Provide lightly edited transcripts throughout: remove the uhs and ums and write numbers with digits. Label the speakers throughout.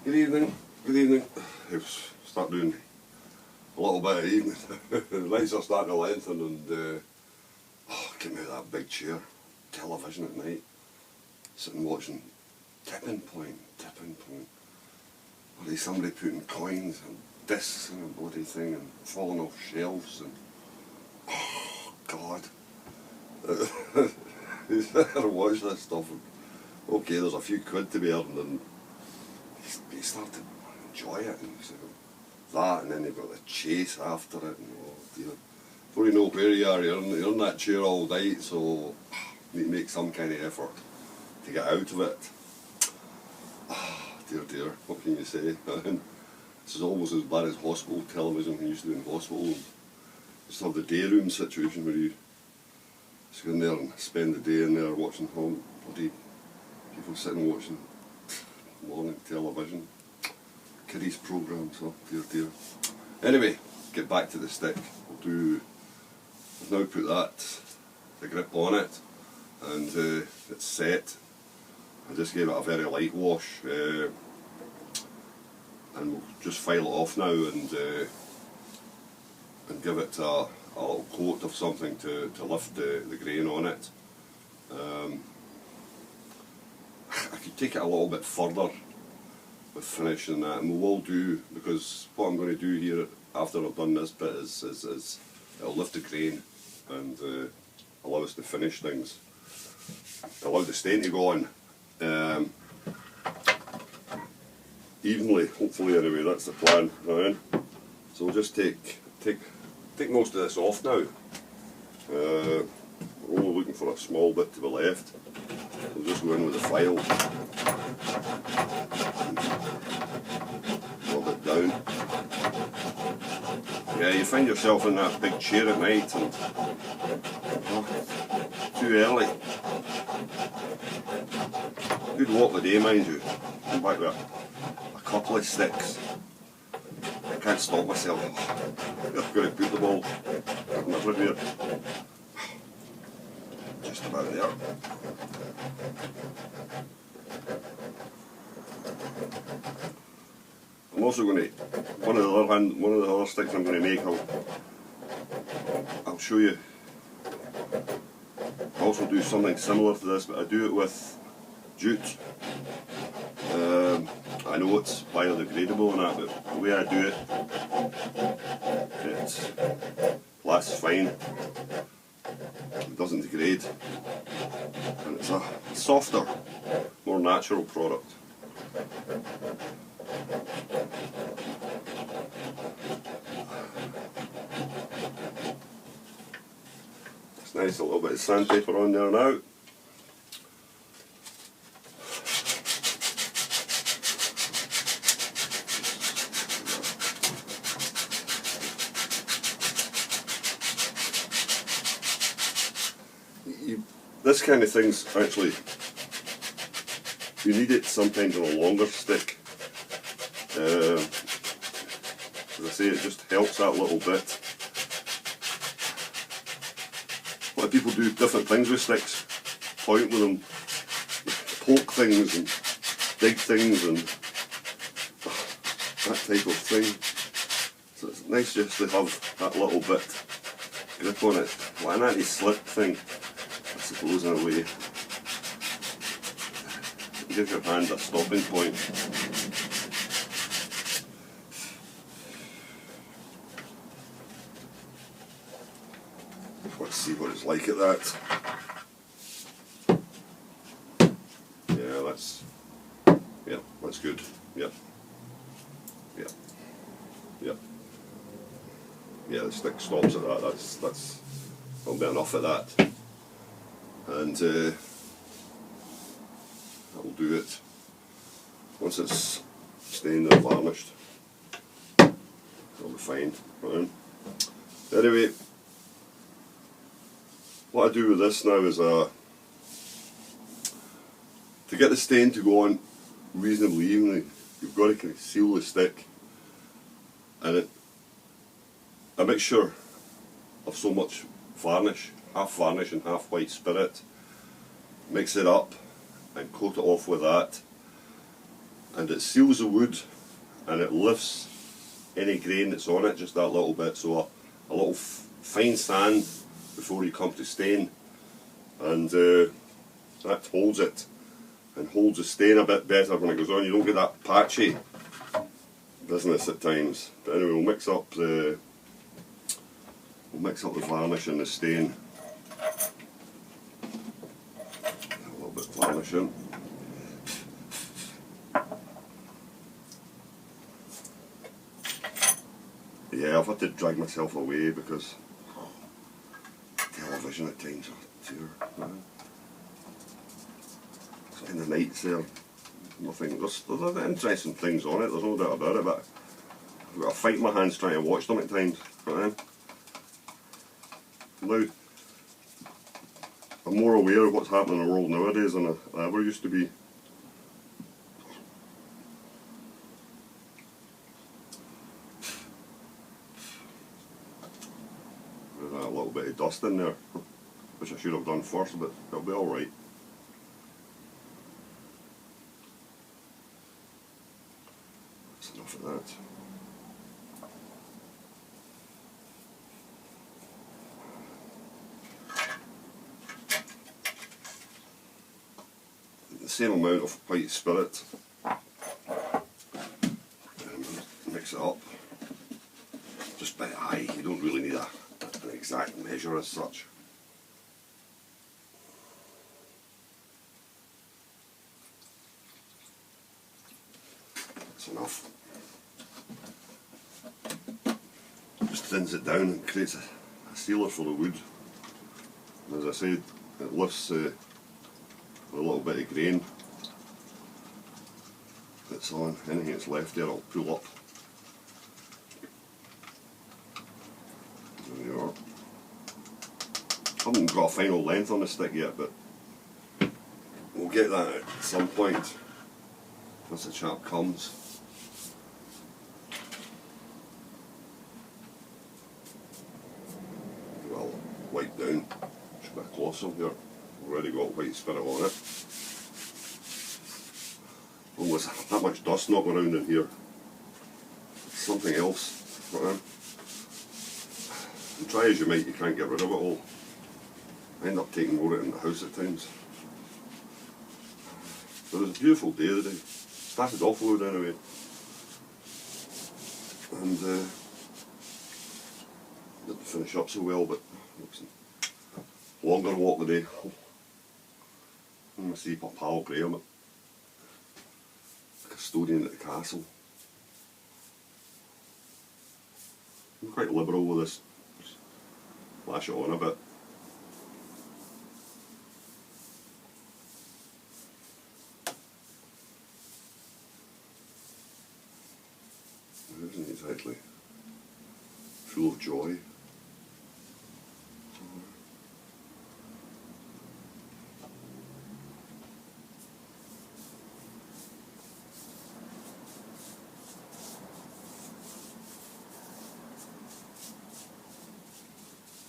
Speaker 1: Good evening, good evening. Start doing a little bit of evening. The nights are starting to lengthen and get me out of that big chair. Television at night. Sitting watching tipping point. Bloody somebody putting coins and discs in a bloody thing and falling off shelves and oh God. You better watch this stuff. Okay, there's a few quid to be earned and you start to enjoy it and that, and then you've got the chase after it and oh dear. Before you know where you are, you're in that chair all night, so you need to make some kind of effort to get out of it. Dear, what can you say? This is almost as bad as hospital television we used to do in hospital. Just have the day room situation where you just go in there and spend the day in there watching home bloody people sitting watching morning television, kiddies programs, oh dear. Anyway, get back to the stick. I've now put the grip on it and it's set. I just gave it a very light wash and we'll just file it off now and give it a little coat of something to lift the grain on it. I could take it a little bit further with finishing that, and we will do, because what I'm going to do here after I've done this bit is it'll lift the grain and allow us to finish things, allow the stain to go on evenly, hopefully anyway, that's the plan. Right? So we'll just take most of this off now. We're only looking for a small bit to the left. We'll just go in with the file, rub it down. Yeah, you find yourself in that big chair at night and too early. Good walk of the day, mind you. Come back with a couple of sticks. I can't stop myself. I'm going to put them all in my here. Just about there. I'm also going to, one of the other sticks I'm going to make, I'll show you. I also do something similar to this, but I do it with jute. I know it's biodegradable and that, but the way I do it, it lasts fine. It doesn't degrade, and it's a softer, more natural product. It's nice, a little bit of sandpaper on there now. This kind of thing's actually, you need it sometimes on a longer stick. As I say, it just helps that little bit. A lot of people do different things with sticks, point with them, poke things and dig things and that type of thing. So it's nice just to have that little bit grip on it, like an anti-slip thing. I suppose in a way. Give your hand a stopping point. Let's see what it's like at that. Yeah, that's good. Yep. Yeah, the stick stops at that. That's that'll be enough of that. And that will do it. Once it's stained and varnished, it'll be fine. Right. Anyway, what I do with this now is to get the stain to go on reasonably evenly, you've got to kind of seal the stick, and a mixture of so much varnish, half varnish and half white spirit, mix it up and coat it off with that, and it seals the wood and it lifts any grain that's on it just that little bit, so a little fine sand before you come to stain, and that holds it and holds the stain a bit better when it goes on. You don't get that patchy business at times. But anyway, we'll mix up the varnish and the stain. A little bit of varnish in. Yeah, I've had to drag myself away because television at times, oh dear. So in the nights there, nothing, there's interesting things on it, there's no doubt about it, but I've got to fight my hands trying to watch them at times. Now, I'm more aware of what's happening in the world nowadays than I ever used to be. There's a little bit of dust in there, which I should have done first, but it'll be alright. That's enough of that. The same amount of white spirit, and mix it up just by eye. You don't really need an exact measure as such. That's enough. Just thins it down and creates a sealer for the wood. And as I said, it lifts a little bit of grain that's on. Anything that's left there I'll pull up. There we are. I haven't got a final length on the stick yet, but we'll get that at some point once the chap comes. I'll wipe down just a bit closer here. Already got white spirit on it. Almost that much dust knocking around in here. Something else. And try as you might, you can't get rid of it all. I end up taking more of it in the house at times. But it was a beautiful day today. Started off load anyway. And didn't finish up so well, but it was a longer walk today. I'm going to see my pal Graham, the custodian at the castle. I'm quite liberal with this. Just lash it on a bit. It isn't exactly full of joy.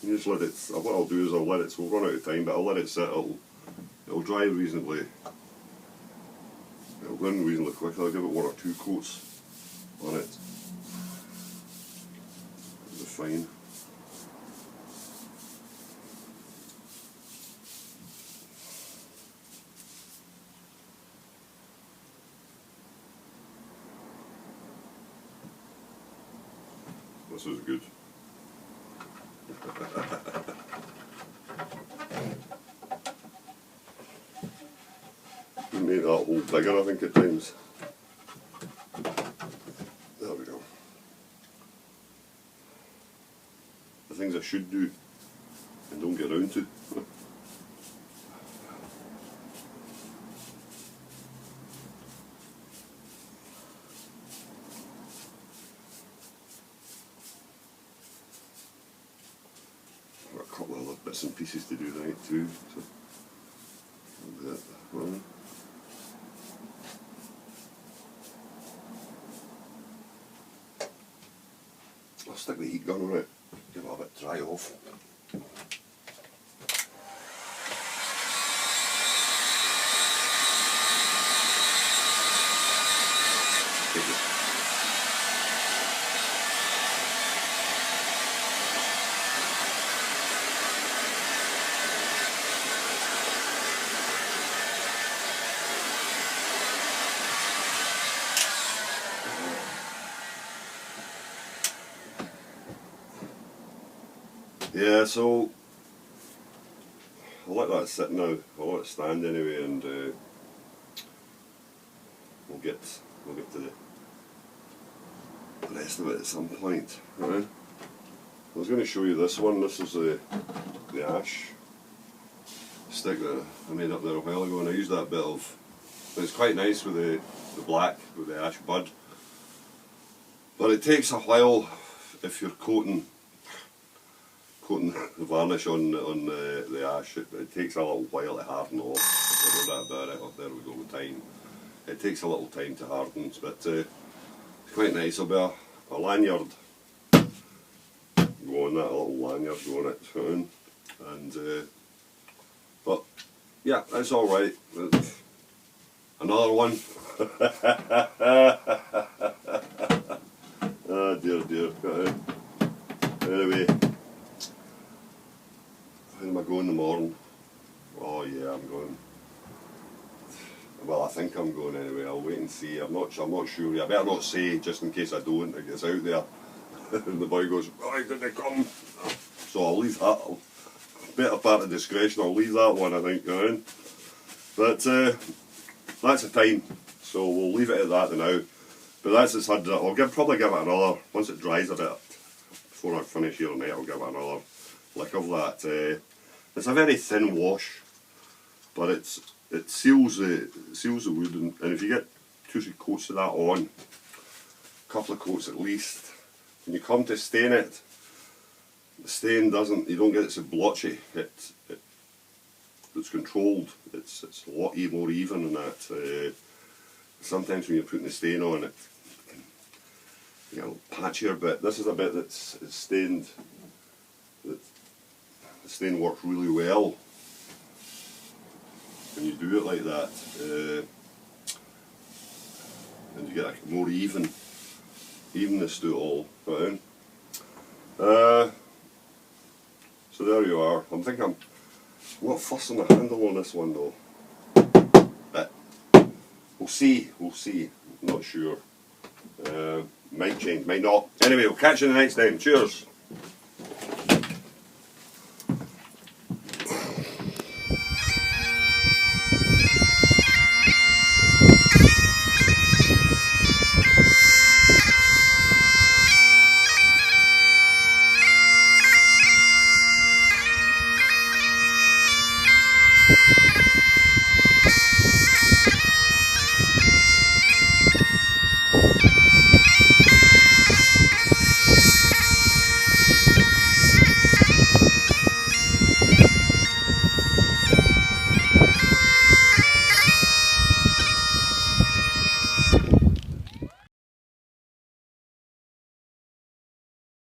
Speaker 1: You just let it, what I'll do is I'll let it, so we'll run out of time, but I'll let it sit, it'll dry reasonably, it'll run reasonably quickly. I'll give it one or two coats on it. It'll be fine. This is good. We made that hole bigger, I think, at times. There we go. The things I should do and don't get around to. Got a couple of other bits and pieces to do tonight too. So I'll get that one. I'll stick the heat gun on it, give it a bit dry off. Yeah, so I'll let that sit now. I'll let it stand anyway, and we'll get to the rest of it at some point. Right? I was going to show you this one. This is the ash stick that I made up there a while ago, and I used that bit of. It's quite nice with the black, with the ash bud, but it takes a while if you're coating the varnish on the ash. It takes a little while to harden off. I know that about it. Oh, there we go with time. It takes a little time to harden, but it's quite nice. There'll be a lanyard go on that, a little lanyard go on it, and but yeah, that's all right. Another one. Oh dear, dear. Anyway, where am I going in the morning? Oh yeah, I'm going. Well, I think I'm going anyway. I'll wait and see. I'm not sure. I better not say, just in case I don't. It gets out there, and the boy goes, "Why did they come?" So I'll leave that. Better part of discretion. I'll leave that one, I think, going. But that's the time. So we'll leave it at that now. But that's it's had. I'll probably give it another, once it dries a bit, before I finish here tonight, I'll give it another lick of that. It's a very thin wash, but it seals the wood, and if you get 2 coats of that on, a couple of coats at least, when you come to stain it, the stain you don't get it so blotchy. It's controlled. It's a lot more even than that. Sometimes when you're putting the stain on it, you get a little patchier bit. This is a bit it's stained. The stain works really well when you do it like that, and you get a more evenness to it all. Right? So there you are. I'm thinking I'm not fussing the handle on this one though. But we'll see. Not sure. Might change, might not. Anyway, we'll catch you the next time. Cheers.